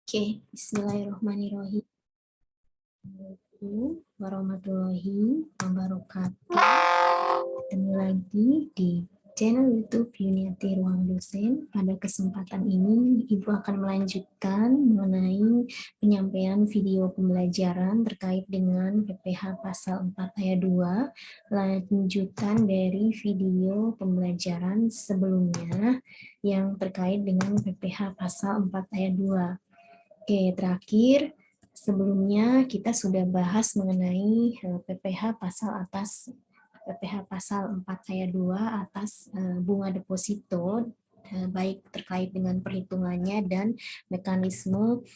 Oke, bismillahirrahmanirrahim. Assalamualaikum warahmatullahi wabarakatuh. Ketemu lagi di channel YouTube Yuniati Ruang Dosen. Pada kesempatan ini, Ibu akan melanjutkan mengenai penyampaian video pembelajaran terkait dengan PPH Pasal 4 Ayat 2, lanjutan dari video pembelajaran sebelumnya yang terkait dengan PPH Pasal 4 Ayat 2. Oke, terakhir sebelumnya kita sudah bahas mengenai PPH pasal 4 ayat 2 atas bunga deposito, baik terkait dengan perhitungannya dan mekanisme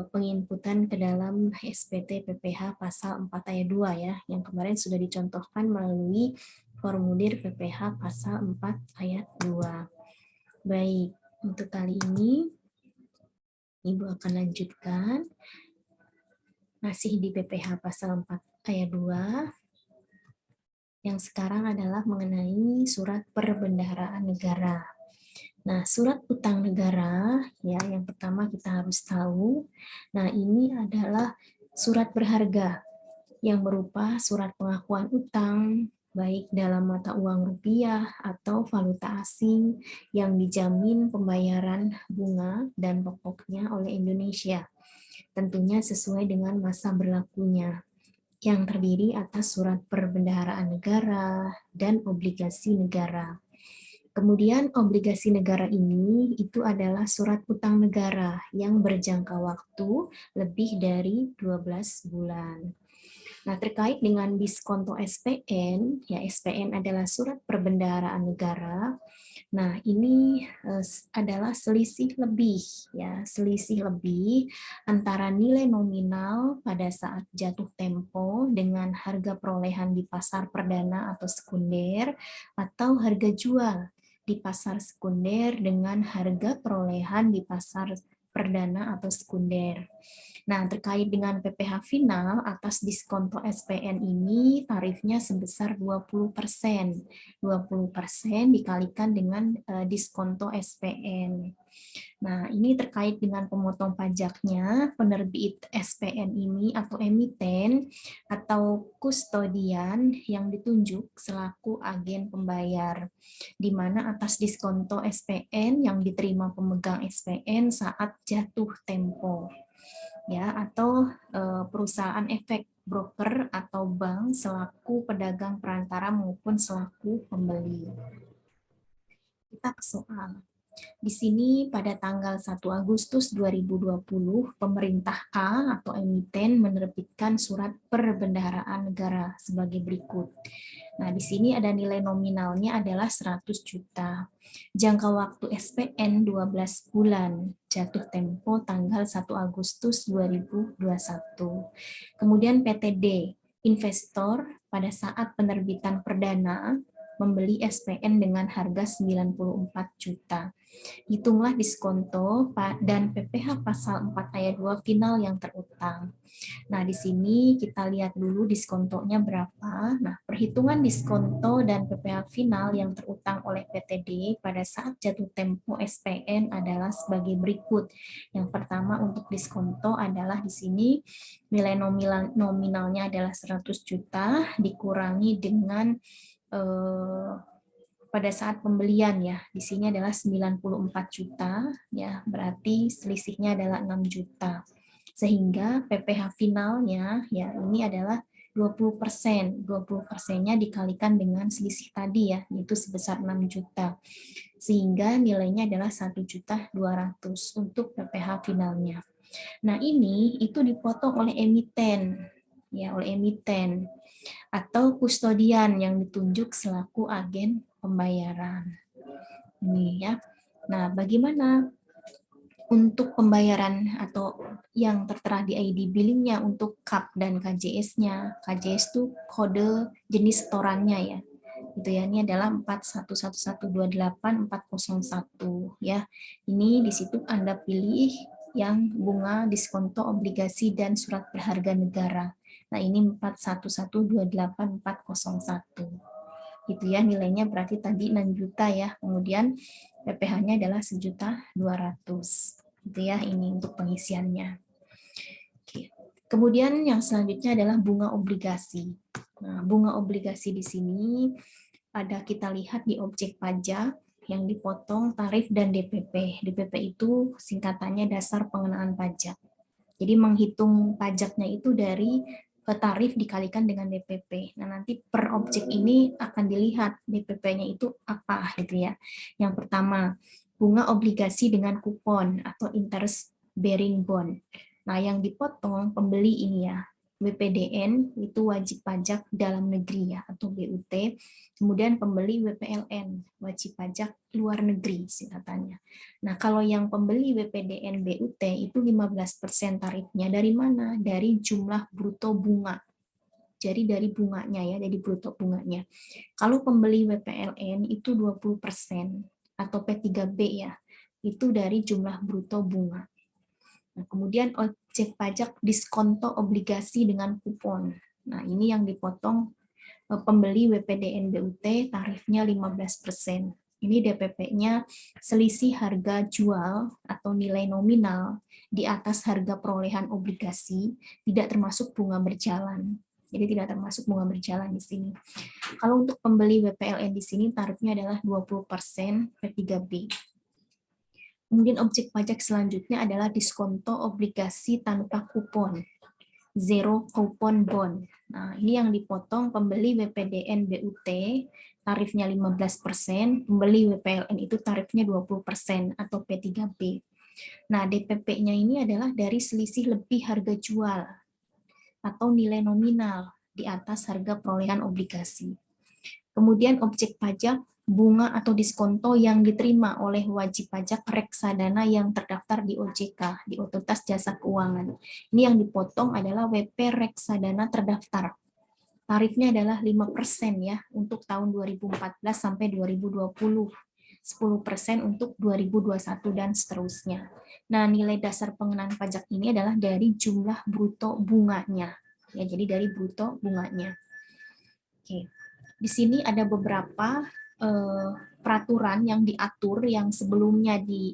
penginputan ke dalam SPT PPH pasal 4 ayat 2 ya, yang kemarin sudah dicontohkan melalui formulir PPH pasal 4 ayat 2. Baik, untuk kali ini Ibu akan lanjutkan masih di PPH pasal 4 ayat 2 yang sekarang adalah mengenai surat perbendaharaan negara. Nah, surat utang negara ya yang pertama kita harus tahu. Nah, ini adalah surat berharga yang berupa surat pengakuan utang baik dalam mata uang rupiah atau valuta asing yang dijamin pembayaran bunga dan pokoknya oleh Indonesia. Tentunya sesuai dengan masa berlakunya, yang terdiri atas surat perbendaharaan negara dan obligasi negara. Kemudian obligasi negara ini itu adalah surat utang negara yang berjangka waktu lebih dari 12 bulan. Nah, terkait dengan diskonto SPN, ya SPN adalah surat perbendaharaan negara. Nah, ini adalah selisih lebih ya, selisih lebih antara nilai nominal pada saat jatuh tempo dengan harga perolehan di pasar perdana atau sekunder atau harga jual di pasar sekunder dengan harga perolehan di pasar perdana atau sekunder. Nah, terkait dengan PPh final atas diskonto SPN ini tarifnya sebesar 20%. 20% dikalikan dengan diskonto SPN. Nah, ini terkait dengan pemotong pajaknya, penerbit SPN ini atau emiten atau kustodian yang ditunjuk selaku agen pembayar, di mana atas diskonto SPN yang diterima pemegang SPN saat jatuh tempo, ya, atau perusahaan efek broker atau bank selaku pedagang perantara maupun selaku pembeli. Kita ke soal. Di sini pada tanggal 1 Agustus 2020, pemerintah A atau emiten menerbitkan surat perbendaharaan negara sebagai berikut. Nah, di sini ada nilai nominalnya adalah 100 juta. Jangka waktu SPN 12 bulan, jatuh tempo tanggal 1 Agustus 2021. Kemudian PTD, investor pada saat penerbitan perdana membeli SPN dengan harga 94 juta. Hitunglah diskonto dan PPh pasal 4 ayat 2 final yang terutang. Nah, di sini kita lihat dulu diskontonya berapa. Nah, perhitungan diskonto dan PPh final yang terutang oleh PTD pada saat jatuh tempo SPN adalah sebagai berikut. Yang pertama untuk diskonto adalah di sini nilai nominalnya adalah 100 juta dikurangi dengan pada saat pembelian ya, di sini adalah 94 juta, ya berarti selisihnya adalah 6 juta. Sehingga PPh finalnya ya ini adalah 20%. 20%-nya dikalikan dengan selisih tadi ya, yaitu sebesar 6 juta. Sehingga nilainya adalah 1.200.000 untuk PPh finalnya. Nah, ini itu dipotong oleh emiten, ya oleh emiten atau kustodian yang ditunjuk selaku agen pembayaran. Ini ya. Nah, bagaimana untuk pembayaran atau yang tertera di ID billingnya untuk KAP dan KJS-nya? KJS itu kode jenis setorannya ya. Itu ya, ini adalah 411128401 ya. Ini di situ Anda pilih yang bunga diskonto obligasi dan surat berharga negara. Nah, ini 411288401. Gitu ya, nilainya berarti tadi 6 juta ya. Kemudian PPh-nya adalah 1.200.000. gitu ya, ini untuk pengisiannya. Oke. Kemudian yang selanjutnya adalah bunga obligasi. Nah, bunga obligasi di sini ada kita lihat di objek pajak yang dipotong tarif dan DPP. DPP itu singkatannya dasar pengenaan pajak. Jadi menghitung pajaknya itu dari tarif dikalikan dengan DPP. Nah, nanti per objek ini akan dilihat DPP-nya itu apa gitu ya. Yang pertama, bunga obligasi dengan kupon atau interest bearing bond. Nah, yang dipotong pembeli ini ya, WPDN itu wajib pajak dalam negeri ya atau BUT. Kemudian pembeli WPLN wajib pajak luar negeri singkatannya. Nah, kalau yang pembeli WPDN BUT itu 15% tarifnya dari mana? Dari jumlah bruto bunga. Jadi dari bunganya ya, dari bruto bunganya. Kalau pembeli WPLN itu 20% atau P3B ya, itu dari jumlah bruto bunga. Nah, kemudian objek pajak diskonto obligasi dengan kupon. Nah, ini yang dipotong pembeli WPDN BUT tarifnya 15%. Ini DPP-nya selisih harga jual atau nilai nominal di atas harga perolehan obligasi, tidak termasuk bunga berjalan. Jadi tidak termasuk bunga berjalan di sini. Kalau untuk pembeli WPLN di sini tarifnya adalah 20% P3B. Kemudian objek pajak selanjutnya adalah diskonto obligasi tanpa kupon, zero coupon bond. Nah, ini yang dipotong pembeli WPDN BUT tarifnya 15%, pembeli WPLN itu tarifnya 20% atau P3B. Nah, DPP-nya ini adalah dari selisih lebih harga jual atau nilai nominal di atas harga perolehan obligasi. Kemudian objek pajak bunga atau diskonto yang diterima oleh wajib pajak reksadana yang terdaftar di OJK, di Otoritas Jasa Keuangan. Ini yang dipotong adalah WP reksadana terdaftar. Tarifnya adalah 5% ya untuk tahun 2014 sampai 2020. 10% untuk 2021 dan seterusnya. Nah, nilai dasar pengenaan pajak ini adalah dari jumlah bruto bunganya. Ya, jadi dari bruto bunganya. Oke. Di sini ada beberapa peraturan yang diatur yang sebelumnya di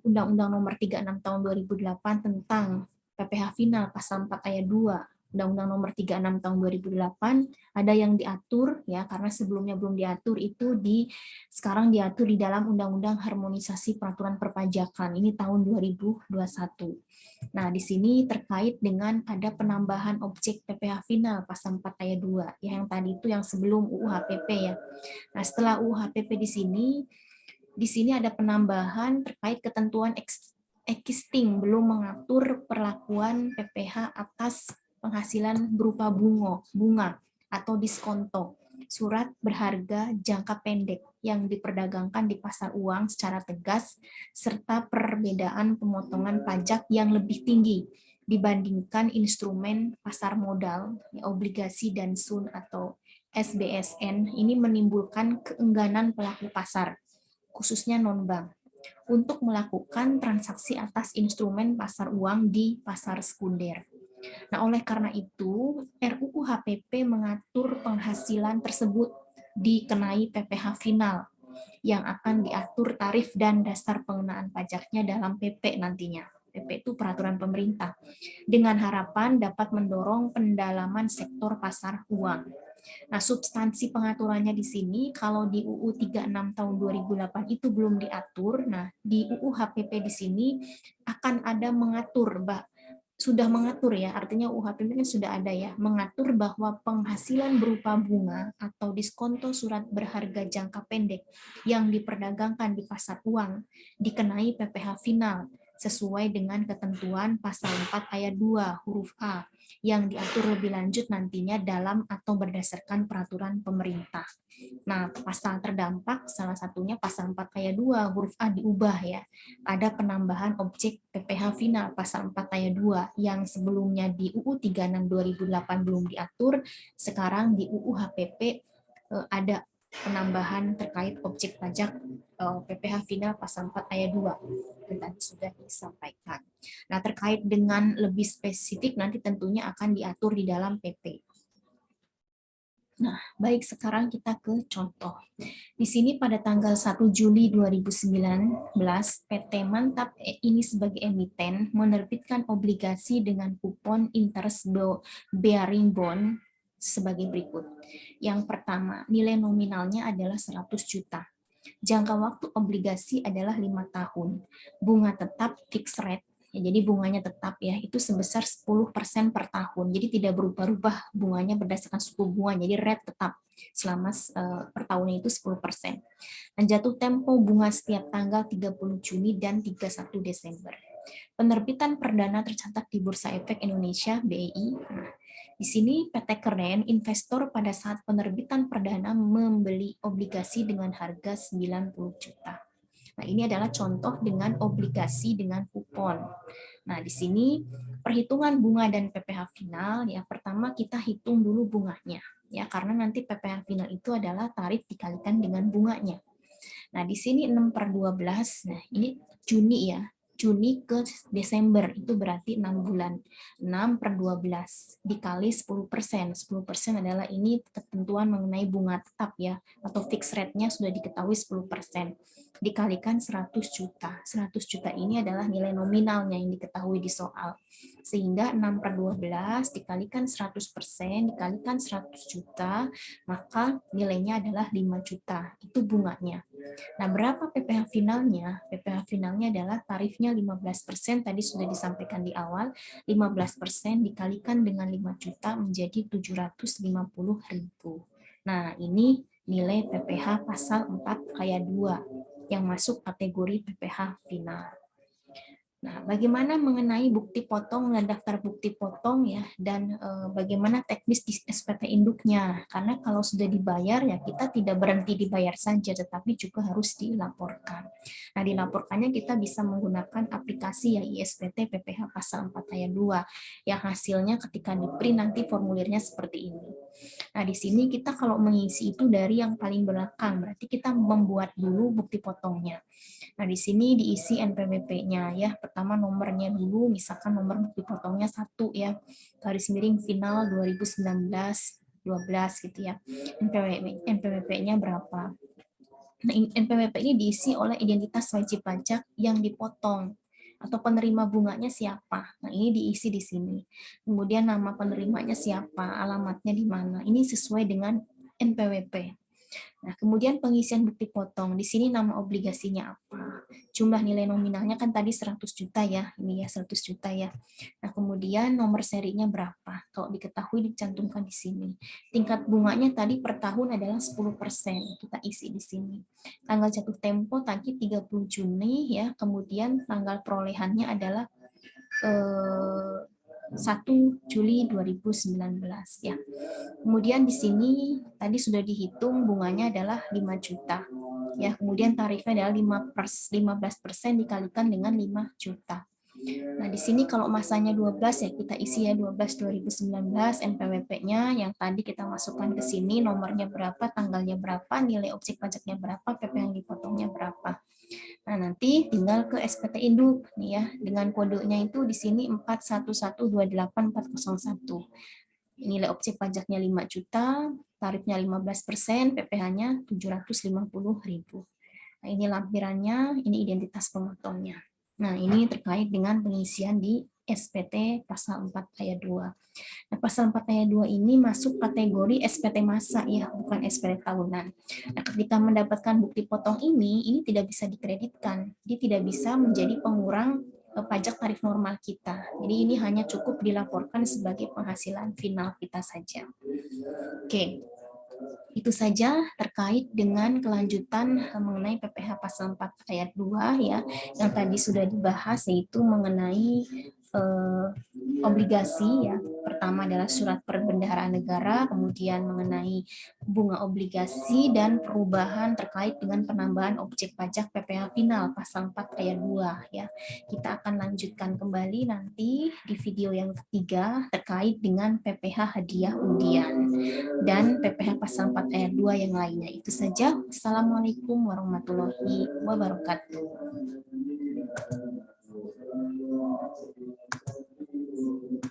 Undang-Undang Nomor 36 Tahun 2008 tentang PPh Final Pasal 4 Ayat 2, Undang-Undang Nomor 36 Tahun 2008 ada yang diatur ya, karena sebelumnya belum diatur, itu sekarang diatur di dalam Undang-Undang Harmonisasi Peraturan Perpajakan ini tahun 2021. Nah, di sini terkait dengan ada penambahan objek PPh Final Pasal 4 Ayat 2 ya, yang tadi itu yang sebelum UU HPP ya. Nah, setelah UU HPP di sini ada penambahan terkait ketentuan existing belum mengatur perlakuan PPh atas penghasilan berupa bunga atau diskonto surat berharga jangka pendek yang diperdagangkan di pasar uang secara tegas, serta perbedaan pemotongan pajak yang lebih tinggi dibandingkan instrumen pasar modal, obligasi dan sun atau SBSN. Ini menimbulkan keengganan pelaku pasar, khususnya non-bank, untuk melakukan transaksi atas instrumen pasar uang di pasar sekunder. Nah, oleh karena itu, RUU HPP mengatur penghasilan tersebut dikenai PPh Final yang akan diatur tarif dan dasar pengenaan pajaknya dalam PP nantinya. PP itu peraturan pemerintah, dengan harapan dapat mendorong pendalaman sektor pasar uang. Nah, substansi pengaturannya di sini, kalau di UU 36 tahun 2008 itu belum diatur, nah di UU HPP di sini akan ada mengatur, sudah mengatur ya, artinya UU HPP kan sudah ada ya, mengatur bahwa penghasilan berupa bunga atau diskonto surat berharga jangka pendek yang diperdagangkan di pasar uang dikenai PPh Final sesuai dengan ketentuan pasal 4 ayat 2 huruf A yang diatur lebih lanjut nantinya dalam atau berdasarkan peraturan pemerintah. Nah, pasal terdampak salah satunya pasal 4 ayat 2 huruf A diubah ya. Ada penambahan objek PPh Final pasal 4 ayat 2 yang sebelumnya di UU 36 2008 belum diatur, sekarang di UU HPP ada penambahan terkait objek pajak PPh Final pasal 4 ayat 2 yang tadi sudah disampaikan. Nah, terkait dengan lebih spesifik nanti tentunya akan diatur di dalam PP. Nah, baik, sekarang kita ke contoh. Di sini pada tanggal 1 Juli 2019, PT Mantap ini sebagai emiten menerbitkan obligasi dengan kupon interest bearing bond sebagai berikut. Yang pertama, nilai nominalnya adalah 100 juta. Jangka waktu obligasi adalah 5 tahun. Bunga tetap fixed rate, ya, jadi bunganya tetap ya, itu sebesar 10% per tahun. Jadi tidak berubah-ubah bunganya berdasarkan suku bunga, jadi rate tetap selama per tahunnya itu 10%. Dan jatuh tempo bunga setiap tanggal 30 Juni dan 31 Desember. Penerbitan perdana tercatat di Bursa Efek Indonesia (BEI). Nah, di sini PT Keren investor pada saat penerbitan perdana membeli obligasi dengan harga 90 juta. Nah, ini adalah contoh dengan obligasi dengan kupon. Nah, di sini perhitungan bunga dan PPh final, ya pertama kita hitung dulu bunganya, ya karena nanti PPh final itu adalah tarif dikalikan dengan bunganya. Nah, di sini 6/12, nah ini Juni ya, Juni ke Desember, itu berarti 6 bulan. 6/12 dikali 10%. 10% adalah ini ketentuan mengenai bunga tetap ya, atau fixed rate-nya sudah diketahui 10%. Dikalikan 100 juta. 100 juta ini adalah nilai nominalnya yang diketahui di soal. Sehingga 6/12 dikalikan 100%, dikalikan 100 juta, maka nilainya adalah 5 juta. Itu bunganya. Nah, berapa PPh finalnya? PPh finalnya adalah tarifnya 15%, tadi sudah disampaikan di awal, 15% dikalikan dengan 5 juta menjadi 750.000. Nah, ini nilai PPh pasal 4 ayat 2 yang masuk kategori PPh final. Nah, bagaimana mengenai bukti potong dan daftar bukti potong ya, dan bagaimana teknis di SPT induknya? Karena kalau sudah dibayar ya kita tidak berhenti dibayar saja, tetapi juga harus dilaporkan. Nah, dilaporkannya kita bisa menggunakan aplikasi ya ISPT PPh pasal 4 ayat 2 yang hasilnya ketika di print nanti formulirnya seperti ini. Nah, di sini kita kalau mengisi itu dari yang paling belakang, berarti kita membuat dulu bukti potongnya. Nah, di sini diisi NPWP-nya ya. Pertama nomornya dulu, misalkan nomor bukti potongnya 1 ya. Garis miring final 2019 12 gitu ya. NPWP-nya berapa? Nah, NPWP ini diisi oleh identitas wajib pajak yang dipotong atau penerima bunganya siapa. Nah, ini diisi di sini. Kemudian nama penerimanya siapa, alamatnya di mana. Ini sesuai dengan NPWP. Nah, kemudian pengisian bukti potong. Di sini nama obligasinya apa? Jumlah nilai nominalnya kan tadi 100 juta ya. Ini ya 100 juta ya. Nah, kemudian nomor serinya berapa? Kalau diketahui dicantumkan di sini. Tingkat bunganya tadi per tahun adalah 10%. Kita isi di sini. Tanggal jatuh tempo tadi 30 Juni ya. Kemudian tanggal perolehannya adalah 1 Juli 2019 ya. Kemudian di sini tadi sudah dihitung bunganya adalah 5 juta. Ya, kemudian tarifnya adalah 15% dikalikan dengan 5 juta. Nah, di sini kalau masanya 12 ya kita isi ya 12 2019 NPWP-nya yang tadi kita masukkan ke sini, nomornya berapa, tanggalnya berapa, nilai objek pajaknya berapa, PP yang dipotongnya berapa. Nah, nanti tinggal ke SPT induk nih ya, dengan kodenya itu di sini 41128401. Nilai objek pajaknya 5 juta, tarifnya 15%, PPh-nya 750.000. Nah, ini lampirannya, ini identitas pemotongnya. Nah, ini terkait dengan pengisian di SPT pasal 4 ayat 2. Nah, pasal 4 ayat 2 ini masuk kategori SPT masa ya, bukan SPT tahunan. Nah, ketika mendapatkan bukti potong ini tidak bisa dikreditkan. Dia tidak bisa menjadi pengurang pajak tarif normal kita. Jadi ini hanya cukup dilaporkan sebagai penghasilan final kita saja. Oke. Itu saja terkait dengan kelanjutan mengenai PPh pasal 4 ayat 2 ya, yang tadi sudah dibahas, yaitu mengenai obligasi ya. Pertama adalah surat perbendaharaan negara, kemudian mengenai bunga obligasi dan perubahan terkait dengan penambahan objek pajak PPh final pasal 4 ayat 2 ya. Kita akan lanjutkan kembali nanti di video yang ketiga terkait dengan PPh hadiah undian dan PPh pasal 4 ayat 2 yang lainnya. Itu saja. Assalamualaikum warahmatullahi wabarakatuh.